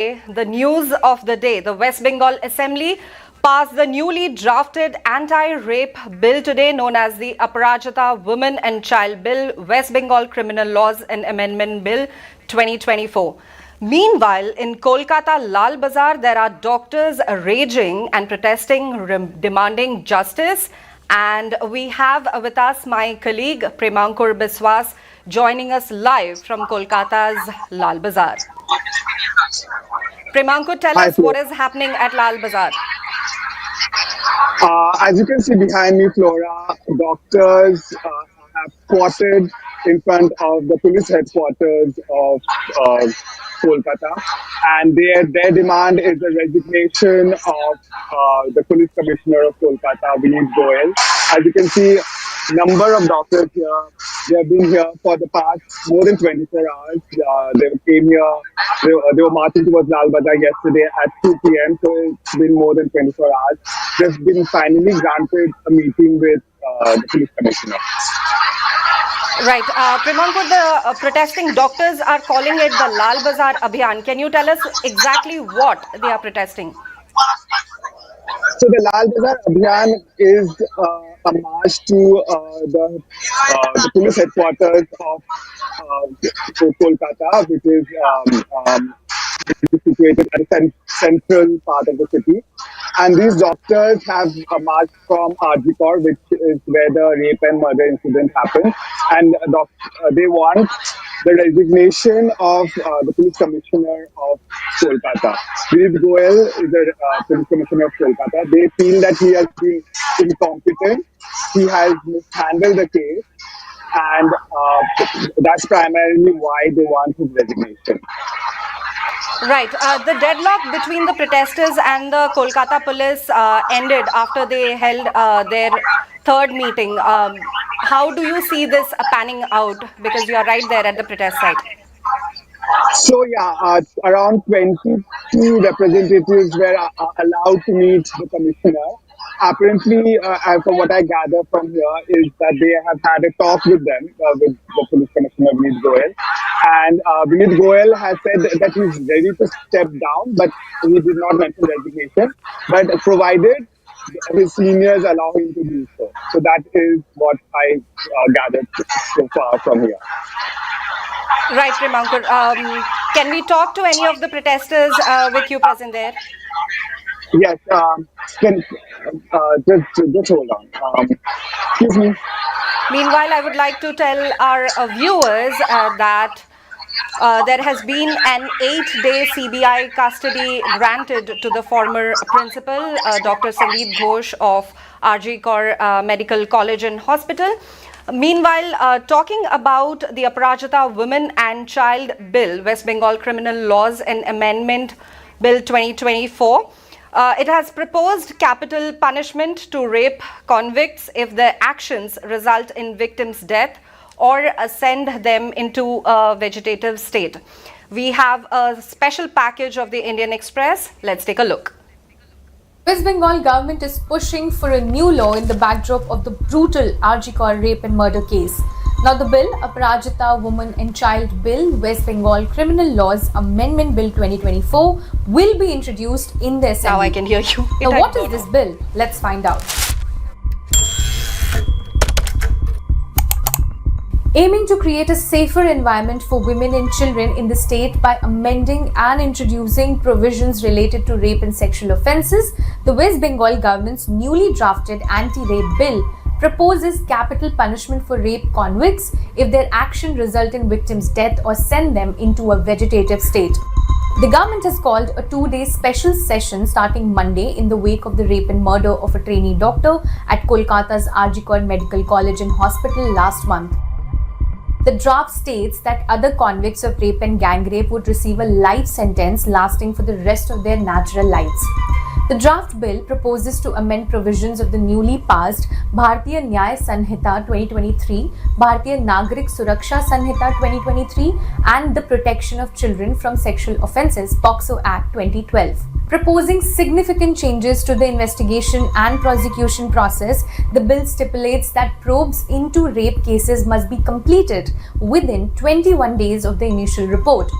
The news of the day, the West Bengal Assembly passed the newly drafted anti-rape bill today known as the Aparajita Women and Child Bill, West Bengal Criminal Laws and Amendment Bill 2024. Meanwhile, in Kolkata Lal Bazar, there are doctors raging and protesting, demanding justice. And we have with us my colleague Premankur Biswas joining us live from Kolkata's Lal Bazar. Premankur, tell us what is happening at Lal Bazar. As you can see behind me, Flora, doctors have squatted in front of the police headquarters of Kolkata, and their demand is the resignation of the police commissioner of Kolkata, Vineet Goyal. As you can see, number of doctors here. They have been here for the past more than 24 hours. They came here. They were marching towards Lal Bazar yesterday at 2 p.m. So it's been more than 24 hours. They've been finally granted a meeting with the police commissioner. Right. Premankur, the protesting doctors are calling it the Lal Bazar Abhiyan. Can you tell us exactly what they are protesting? So the Lal Bazar Abhiyan is a march to the police headquarters of Kolkata, which is situated at the central part of the city. And these doctors have marched from Aparajita, which is where the rape and murder incident happened. And they want the resignation of the police commissioner of Kolkata. Vineet Goyal is the police commissioner of Kolkata. They feel that he has been incompetent. He has mishandled the case. And that's primarily why they want his resignation. Right. The deadlock between the protesters and the Kolkata police ended after they held their third meeting. How do you see this panning out? Because you are right there at the protest site. So yeah, around 22 representatives were allowed to meet the commissioner. Apparently, from what I gather from here, is that they have had a talk with them, with the police commissioner, Vineet Goyal. And Vineet Goyal has said that he's ready to step down, but he did not mention resignation, but provided his seniors allow him to do so. So that is what I gathered so far from here. Right, Premankur. Can we talk to any of the protesters with you present there? Yes, just hold on. Excuse me. Meanwhile, I would like to tell our viewers that there has been an 8-day CBI custody granted to the former principal, Dr. Sandeep Ghosh of RG Kaur Medical College and Hospital. Meanwhile, talking about the Aparajita Women and Child Bill, West Bengal Criminal Laws and Amendment Bill 2024, it has proposed capital punishment to rape convicts if their actions result in victims' death or send them into a vegetative state. We have a special package of the Indian Express. Let's take a look. West Bengal government is pushing for a new law in the backdrop of the brutal RG Kaur rape and murder case. Now the bill, Aparajita Women and Child Bill, West Bengal Criminal Laws Amendment Bill 2024, will be introduced in the Assembly. Now I can hear you. Now what is this bill? Let's find out. Aiming to create a safer environment for women and children in the state by amending and introducing provisions related to rape and sexual offences, the West Bengal government's newly drafted anti-rape bill proposes capital punishment for rape convicts if their action result in victims' death or send them into a vegetative state. The government has called a 2-day special session starting Monday in the wake of the rape and murder of a trainee doctor at Kolkata's RG Kaur Medical College and Hospital last month. The draft states that other convicts of rape and gang rape would receive a life sentence lasting for the rest of their natural lives. The draft bill proposes to amend provisions of the newly passed Bharatiya Nyaya Sanhita 2023, Bharatiya Nagarik Suraksha Sanhita 2023 and the Protection of Children from Sexual Offences POCSO Act 2012. Proposing significant changes to the investigation and prosecution process, the bill stipulates that probes into rape cases must be completed within 21 days of the initial report.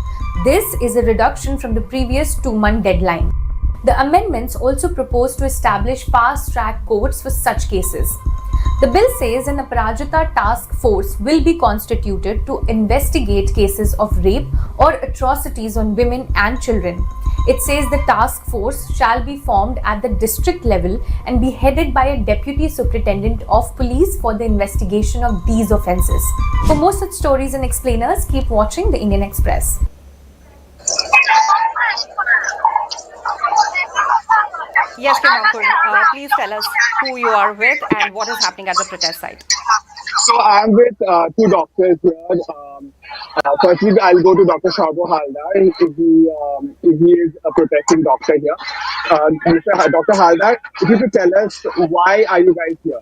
This is a reduction from the previous 2-month deadline. The amendments also propose to establish fast-track courts for such cases. The bill says an Aparajita task force will be constituted to investigate cases of rape or atrocities on women and children. It says the task force shall be formed at the district level and be headed by a deputy superintendent of police for the investigation of these offences. For more such stories and explainers, keep watching the Indian Express. Yes, Krimankur, please tell us who you are with and what is happening at the protest site. So I'm with two doctors here. Firstly, I'll go to Dr. Shabo Haldar. He is a protesting doctor here. Dr. Haldar, if you could tell us why are you guys here?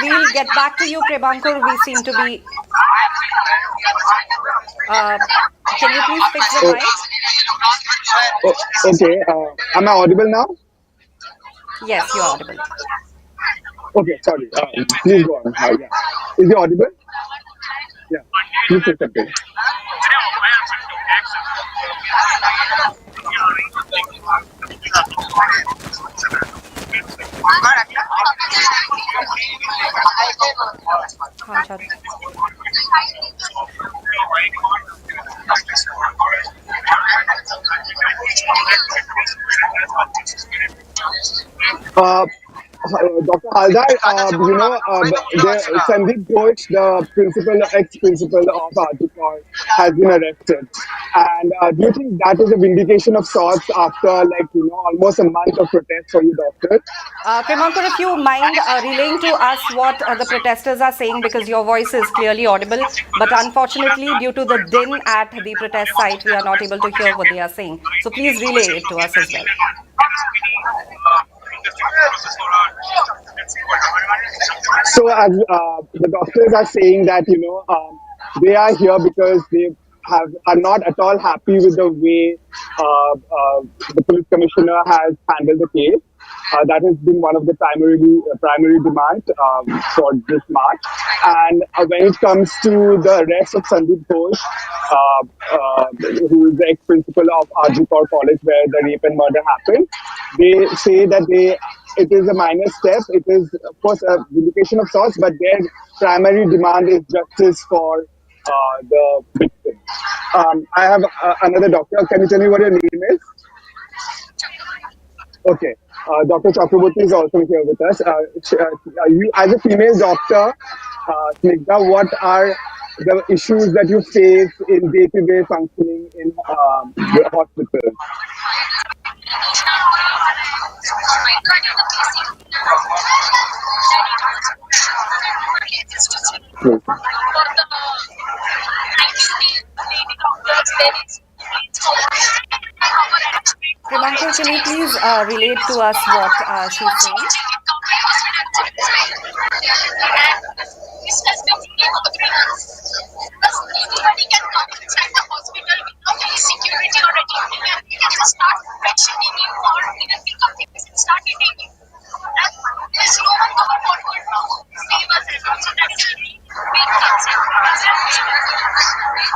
We'll get back to you, Krimankur. We seem to be. Can you please fix the mic? Okay. Am I audible now? Yes, you're audible. Okay, sorry. Please go on. Yeah. Is he audible? Yeah. Please say something. Dr. Haldar, Sandeep Ghosh, the ex-principal of Arjikar, has been arrested. And do you think that is a vindication of sorts after, almost a month of protest for you, doctor? Krimankur, if you mind relaying to us what the protesters are saying, because your voice is clearly audible, but unfortunately, due to the din at the protest site, we are not able to hear what they are saying. So please relay it to us as well. So, as the doctors are saying that they are here because they are not at all happy with the way the police commissioner has handled the case. That has been one of the primary demands for this march. And when it comes to the arrest of Sandeep Ghosh, who is the ex-principal of Arjikar College, where the rape and murder happened, they say that it is a minor step. It is, of course, a vindication of sorts, but their primary demand is justice for the victim. I have another doctor. Can you tell me what your name is? Okay. Dr. Chakraborty is also here with us. You, as a female doctor, Snigdha, what are the issues that you face in day-to-day functioning in the hospital? Krimankur, can you please relate to us what she's saying?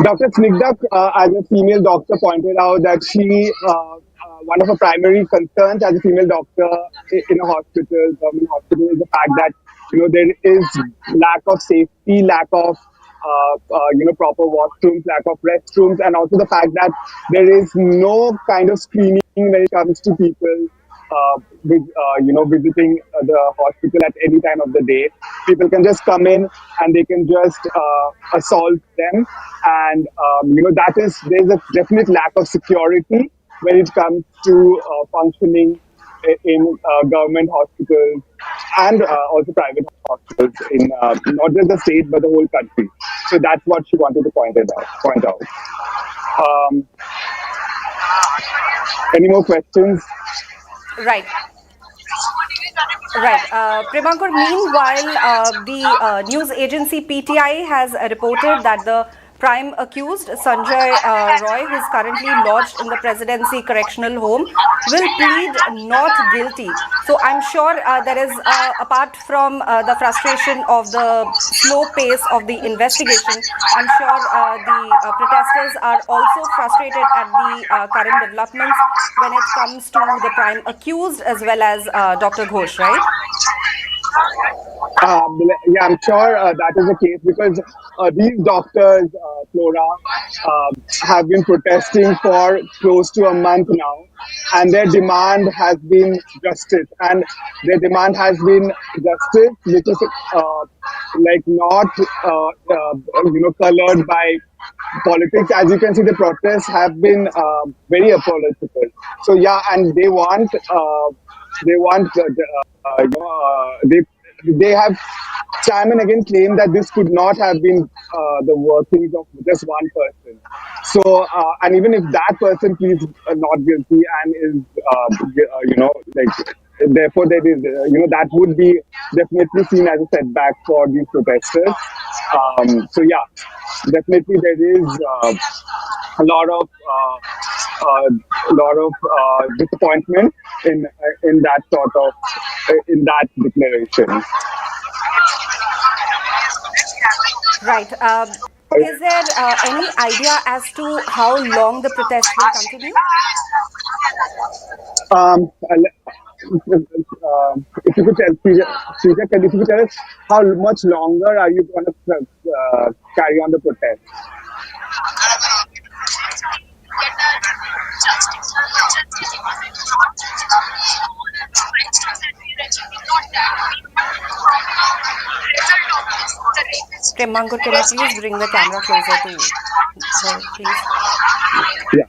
Dr. Snigdha, as a female doctor, pointed out that one of her primary concerns as a female doctor in a hospital, government hospital, is the fact that there is lack of safety, lack of proper washrooms, lack of restrooms, and also the fact that there is no kind of screening when it comes to people visiting the hospital at any time of the day. People can just come in and they can just assault them, and there's a definite lack of security when it comes to functioning in government hospitals and also private hospitals in not just the state but the whole country. So that's what she wanted to point out. Any more questions? Right. Right. Premankar, meanwhile, the news agency PTI has reported that the prime accused, Sanjay Roy, who is currently lodged in the Presidency Correctional Home, will plead not guilty. So I'm sure there is, apart from the frustration of the slow pace of the investigation, I'm sure the protesters are also frustrated at the current developments when it comes to the prime accused as well as Dr. Ghosh, right? Yeah, I'm sure that is the case because these doctors, Flora, have been protesting for close to a month now, and their demand has been justice. And their demand has been justice, which is like not colored by politics. As you can see, the protests have been very apolitical. So yeah, and they want they have time and again claimed that this could not have been the workings of just one person. So, and even if that person pleads not guilty and is, like, therefore there is, that would be definitely seen as a setback for these protesters. So yeah, definitely there is a lot of disappointment in that sort of in that declaration. Right. Is there any idea as to how long the protest will continue? If you could tell, Srija, if you could tell us how much longer are you going to carry on the protest? Premankar, can you please bring the camera closer to her, please? Yeah.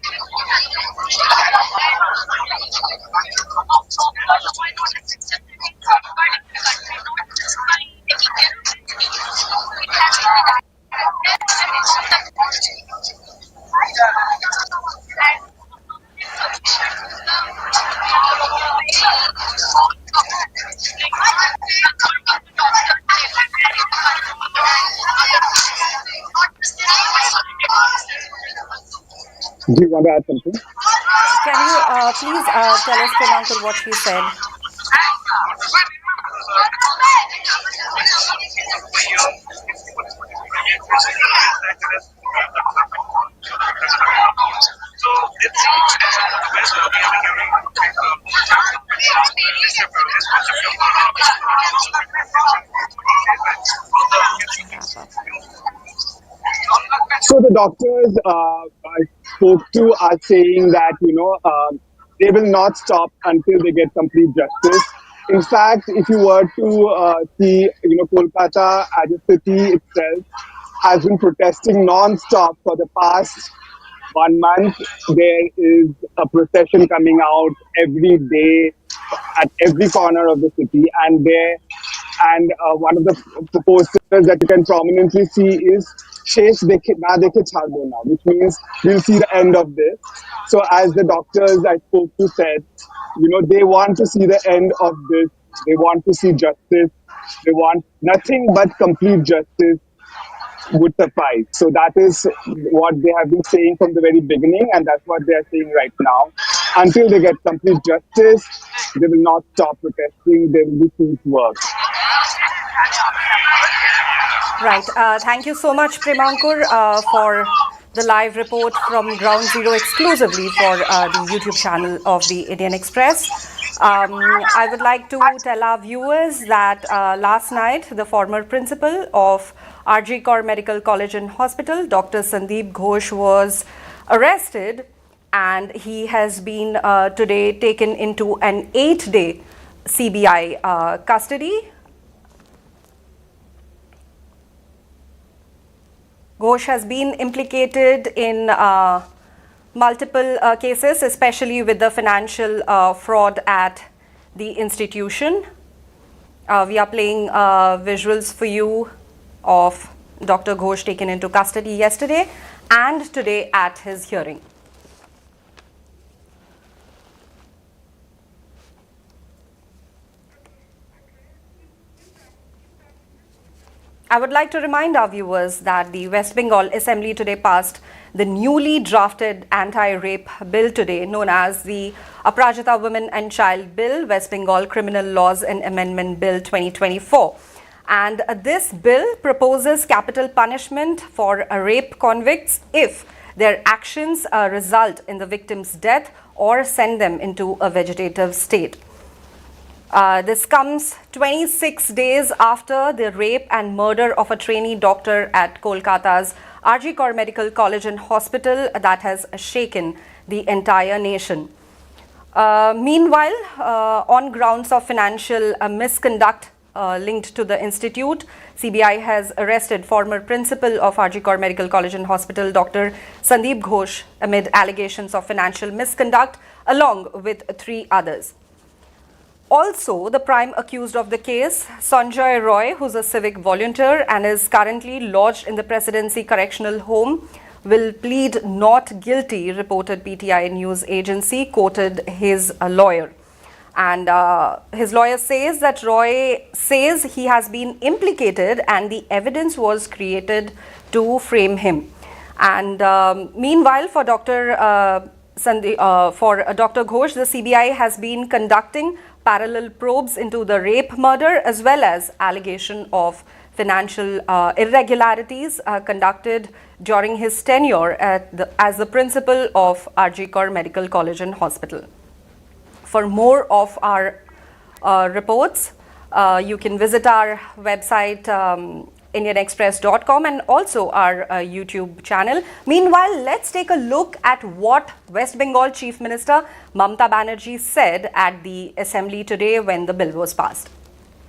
Do you want to add something? Can you please tell us, Premankar, what she said? Wrap up. So the doctors I spoke to are saying that they will not stop until they get complete justice. In fact, if you were to see, Kolkata as a city itself has been protesting non-stop for the past 1 month. There is a procession coming out every day at every corner of the city, one of the posters that you can prominently see is "Shesh dekhe na dekhe chhar do now," which means we'll see the end of this. So, as the doctors I spoke to said, they want to see the end of this. They want to see justice. They want nothing but complete justice would suffice. So that is what they have been saying from the very beginning, and that's what they are saying right now. Until they get complete justice, they will not stop protesting. They will be seen to work. Right. Thank you so much, Premankar, for the live report from Ground Zero exclusively for the YouTube channel of the Indian Express. I would like to tell our viewers that last night, the former principal of RG Kaur Medical College and Hospital, Dr. Sandeep Ghosh, was arrested, and he has been today taken into an 8-day CBI custody. Ghosh has been implicated in multiple cases, especially with the financial fraud at the institution. We are playing visuals for you of Dr. Ghosh taken into custody yesterday and today at his hearing. I would like to remind our viewers that the West Bengal Assembly today passed the newly drafted anti-rape bill today, known as the Aparajita Women and Child Bill, West Bengal Criminal Laws and Amendment Bill 2024. And this bill proposes capital punishment for rape convicts if their actions result in the victim's death or send them into a vegetative state. This comes 26 days after the rape and murder of a trainee doctor at Kolkata's Arjikar Medical College and Hospital that has shaken the entire nation. Meanwhile, on grounds of financial misconduct linked to the institute, CBI has arrested former principal of Arjikar Medical College and Hospital, Dr. Sandeep Ghosh, amid allegations of financial misconduct, along with 3 others. Also, the prime accused of the case, Sanjay Roy, who's a civic volunteer and is currently lodged in the Presidency Correctional Home, will plead not guilty, reported PTI news agency, quoted his lawyer. And his lawyer says that Roy says he has been implicated and the evidence was created to frame him. And meanwhile, for Dr. Ghosh, the CBI has been conducting parallel probes into the rape murder as well as allegation of financial irregularities conducted during his tenure as the principal of Arjikar Medical College and Hospital. For more of our reports, you can visit our website indianexpress.com and also our YouTube channel. Meanwhile, let's take a look at what West Bengal Chief Minister Mamata Banerjee said at the Assembly today when the bill was passed.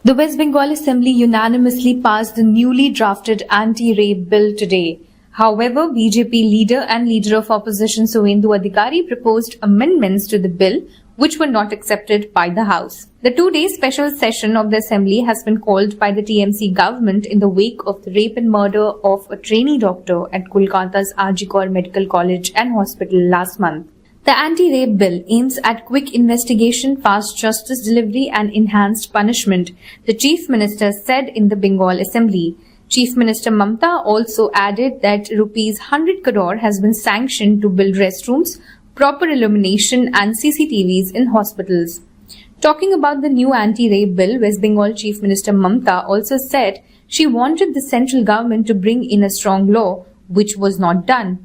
The West Bengal Assembly unanimously passed the newly drafted anti-rape bill today. However, BJP leader and leader of opposition Suvendu Adhikari proposed amendments to the bill which were not accepted by the House. The 2-day special session of the Assembly has been called by the TMC government in the wake of the rape and murder of a trainee doctor at Kolkata's Arjikar Medical College and Hospital last month. The anti-rape bill aims at quick investigation, fast justice delivery and enhanced punishment, the Chief Minister said in the Bengal Assembly. Chief Minister Mamata also added that Rs 100 crore has been sanctioned to build restrooms, proper illumination and CCTVs in hospitals. Talking about the new anti-rape bill, West Bengal Chief Minister Mamata also said she wanted the central government to bring in a strong law, which was not done.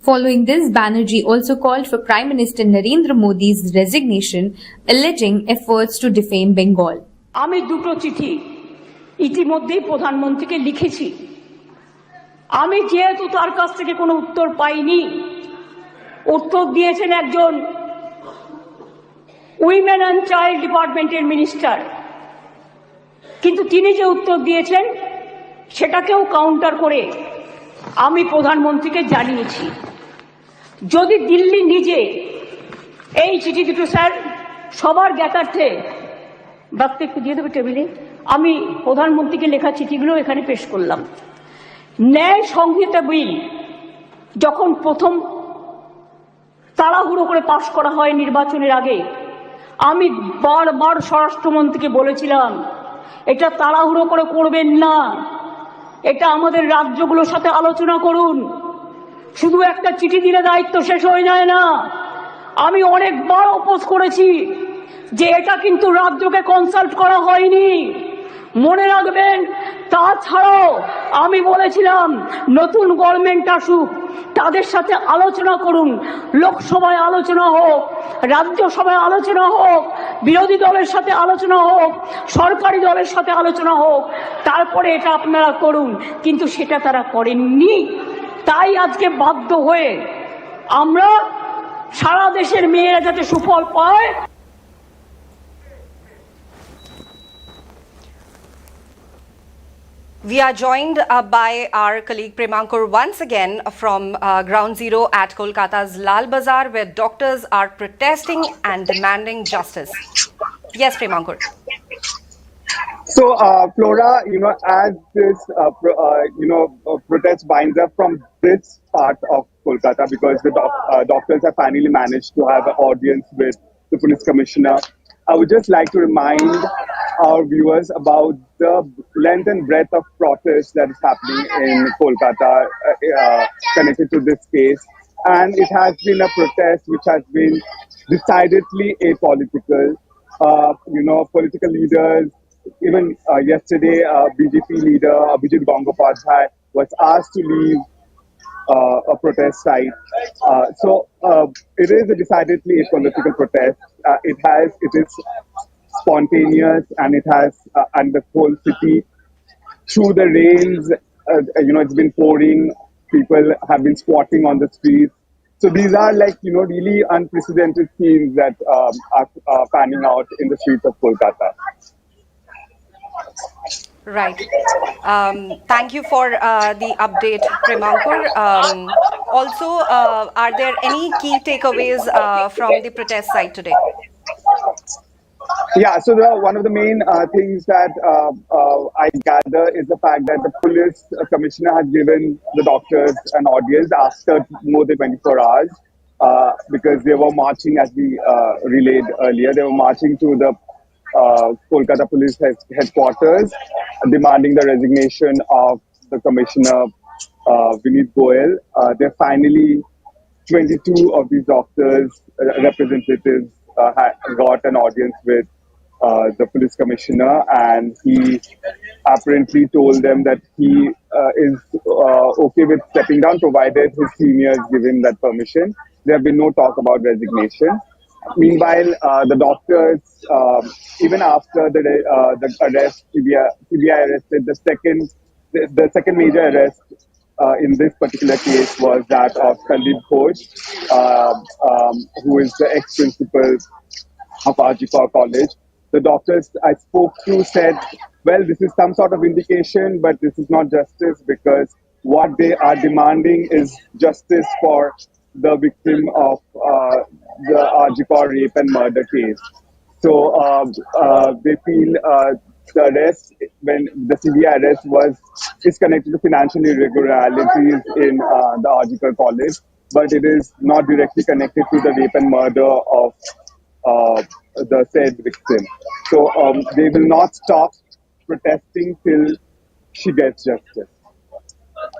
Following this, Banerjee also called for Prime Minister Narendra Modi's resignation, alleging efforts to defame Bengal. আমি দুটো চিঠি ইতিমধ্যেই প্রধানমন্ত্রীকে লিখেছি। আমি যেহেতু তার কাছ থেকে কোনো উত্তর পাইনি, উত্তর দিয়েছেন একজন উইমেন অ্যান্ড চাইল্ড ডিপার্টমেন্টের মিনিস্টার, কিন্তু তিনি যে উত্তর দিয়েছেন সেটাকেও কাউন্টার করে আমি প্রধানমন্ত্রীকে জানিয়েছি। যদি দিল্লি নিজে এই চিঠি দুটো স্যার সবার জ্ঞাতার্থে বাক্যে একটু দিয়ে দেবে টেবিলে, আমি প্রধানমন্ত্রীকে লেখা চিঠিগুলো এখানে পেশ করলাম। ন্যায় সংহিতা বিল যখন প্রথম তাড়াহুড়ো করে পাশ করা হয় নির্বাচনের আগে, আমি বারবার স্বরাষ্ট্রমন্ত্রীকে বলেছিলাম এটা তাড়াহুড়ো করে করবেন না, এটা আমাদের রাজ্যগুলোর সাথে আলোচনা করুন, শুধু একটা চিঠি দিলে দায়িত্ব শেষ হয়ে যায় না। আমি অনেকবার অপোজ করেছি যে এটা কিন্তু রাজ্যকে কনসাল্ট করা হয়নি, মনে রাখবেন। তাছাড়াও আমি বলেছিলাম নতুন গভর্নমেন্ট আসুক, তাদের সাথে আলোচনা করুন, লোকসভায় আলোচনা হোক, রাজ্যসভায় আলোচনা হোক, বিরোধী দলের সাথে আলোচনা হোক, সরকারি দলের সাথে আলোচনা হোক, তারপরে এটা আপনারা করুন, কিন্তু সেটা তারা করেননি। তাই আজকে বাধ্য হয়ে আমরা সারা দেশের মেয়েরা যাতে সুফল পায়। We are joined by our colleague Premankur once again from Ground Zero at Kolkata's Lal Bazaar, where doctors are protesting and demanding justice. Yes, Premankur. So, Flora, as this, protest winds up from this part of Kolkata, because the doctors have finally managed to have an audience with the police commissioner, I would just like to remind our viewers about the length and breadth of protest that is happening in Kolkata connected to this case. And it has been a protest which has been decidedly apolitical. Political leaders, even yesterday, BJP leader Abhijit Gangopadhyay was asked to leave a protest site. So it is a decidedly a political protest. It is spontaneous, and it has and the whole city through the rains. It's been pouring. People have been squatting on the streets. So these are like really unprecedented scenes that are panning out in the streets of Kolkata. Right. Thank you for the update, Primankur. Also, are there any key takeaways from the protest site today? Yeah, so one of the main things that I gather is the fact that the police commissioner has given the doctors an audience after more than 24 hours because they were marching, as we relayed earlier, they were marching to the Kolkata police headquarters, demanding the resignation of the commissioner, Vineet Goyal. They finally 22 of these doctors, representatives, got an audience with the police commissioner, and he apparently told them that he is okay with stepping down provided his seniors give him that permission. There have been no talk about resignation. Meanwhile, the doctors, even after the arrest, CBI arrested the second major arrest in this particular case was that of Sandeep Ghosh, who is the ex-principal of Arjipur College. The doctors I spoke to said, well, this is some sort of indication, but this is not justice because what they are demanding is justice for the victim of the Arjipur rape and murder case. So they feel the arrest, when the CBI arrest is connected to financial irregularities in the Arjipur College, but it is not directly connected to the rape and murder of the said victim. So they will not stop protesting till she gets justice.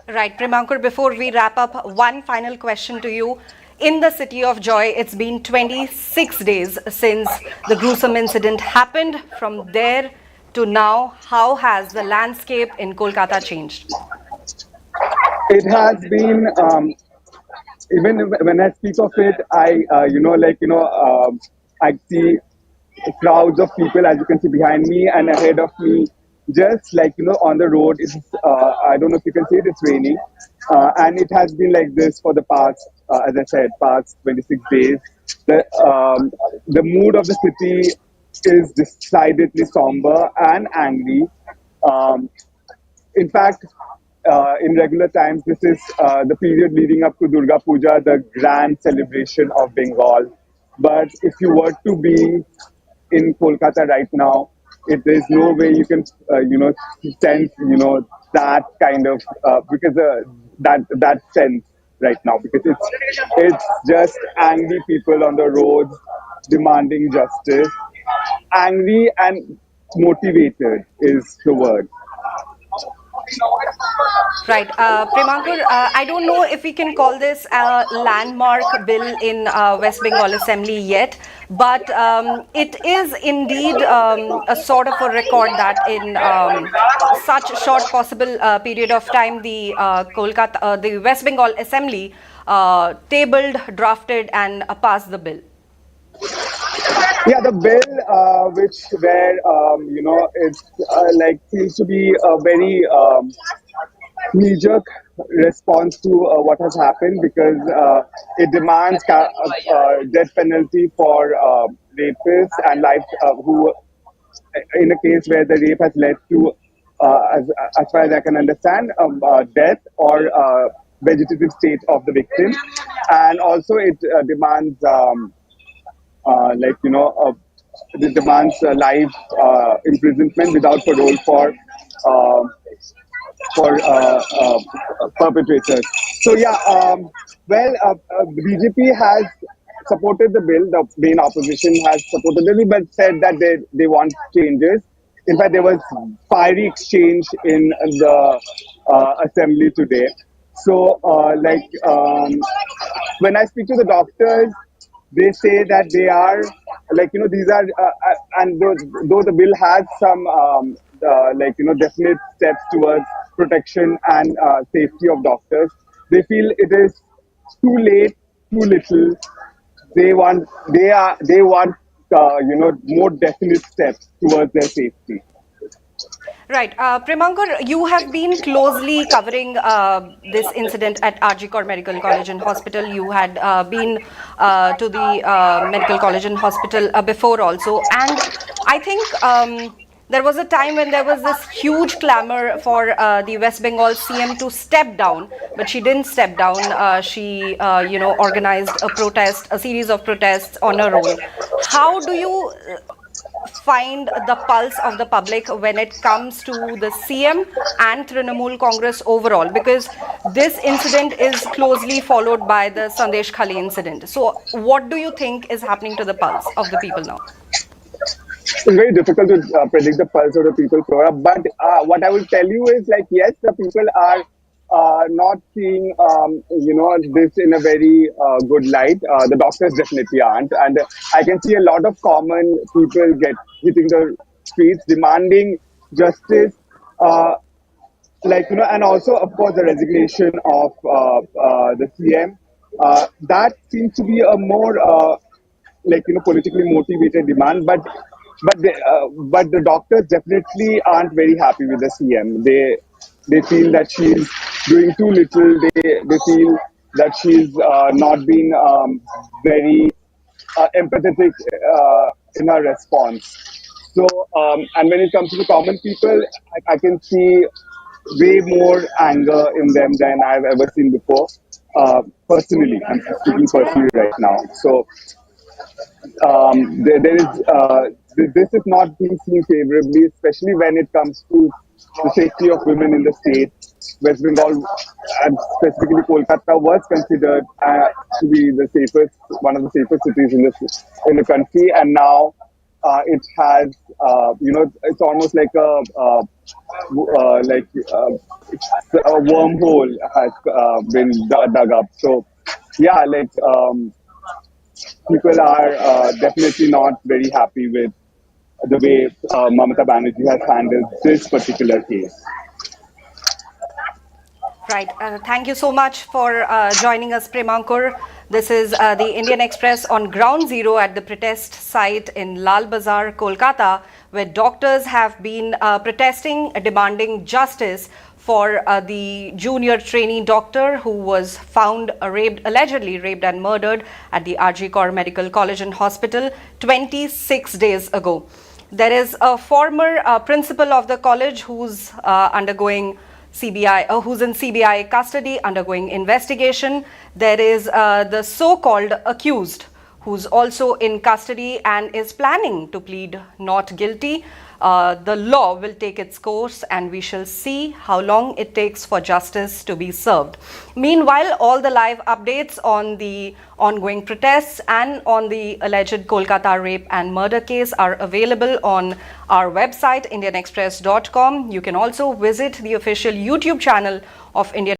Right, Primankur, before we wrap up, one final question to you. In the city of joy, it's been 26 days since the gruesome incident happened. From there to now, how has the landscape in Kolkata changed? It has been, even when I speak of it, I see crowds of people, as you can see behind me and ahead of me, just like on the road. It's I don't know if you can see it, it's raining, and it has been like this for the past, as I said, past 26 days. The mood of the city is decidedly somber and angry. um, in fact, in regular times, this is the period leading up to Durga Puja, the grand celebration of Bengal. But if you were to be in Kolkata right now, there's no way you can, sense, that kind of because that sense right now, because it's just angry people on the roads demanding justice. Angry and motivated is the word. Right. Primankur, I don't know if we can call this a landmark bill in West Bengal Assembly yet, but it is indeed a sort of a record that in such short possible period of time, the West Bengal Assembly tabled, drafted, and passed the bill. Yeah, the bill, which where it's like seems to be a very knee-jerk response to what has happened, because it demands death penalty for rapists and life who, in a case where the rape has led to, as far as I can understand, death or vegetative state of the victim, and also it demands. It demands life imprisonment without parole uh, for perpetrators. So yeah, the BJP has supported the bill. The main opposition has supported the bill, but said that they want changes. In fact, there was fiery exchange in the assembly today. So, when I speak to the doctors, they say that they are these are and though the bill has some definite steps towards protection and safety of doctors, they feel it is too late, too little. They want more definite steps towards their safety. Right. Premankar, you have been closely covering this incident at RG Medical College and Hospital. You had been to the Medical College and Hospital before also. And I think there was a time when there was this huge clamor for the West Bengal CM to step down, but she didn't step down. She, organized a protest, a series of protests on her own. How do you find the pulse of the public when it comes to the CM and Trinamool Congress overall? Because this incident is closely followed by the Sandesh Khali incident. So what do you think is happening to the pulse of the people now? It's very difficult to predict the pulse of the people, Flora. But what I will tell you is, yes, the people are not seeing, this in a very good light. The doctors definitely aren't, and I can see a lot of common people hitting the streets demanding justice. And also, of course, the resignation of the CM. That seems to be a more politically motivated demand, but the doctors definitely aren't very happy with the CM. They feel that she's doing too little. They feel that she's not being very empathetic in her response. So, and when it comes to the common people, I can see way more anger in them than I've ever seen before. Personally, I'm speaking personally right now. So, there is this is not being seen favorably, especially when it comes to the safety of women in the state. West Bengal, and specifically Kolkata, was considered to be the safest, one of the safest cities in the country, and now it has, it's almost like a wormhole has been dug up. So, yeah, people are definitely not very happy with the way Mamata Banerjee has handled this particular case. Right. Thank you so much for joining us, Premankar. This is the Indian Express on ground zero at the protest site in Lal Bazar, Kolkata, where doctors have been protesting, demanding justice for the junior trainee doctor who was found allegedly raped and murdered at the RG Medical College and Hospital 26 days ago. There is a former principal of the college who's undergoing who's in CBI custody, undergoing investigation. There is the so-called accused who's also in custody and is planning to plead not guilty. The law will take its course and we shall see how long it takes for justice to be served. Meanwhile, all the live updates on the ongoing protests and on the alleged Kolkata rape and murder case are available on our website, indianexpress.com. You can also visit the official YouTube channel of Indian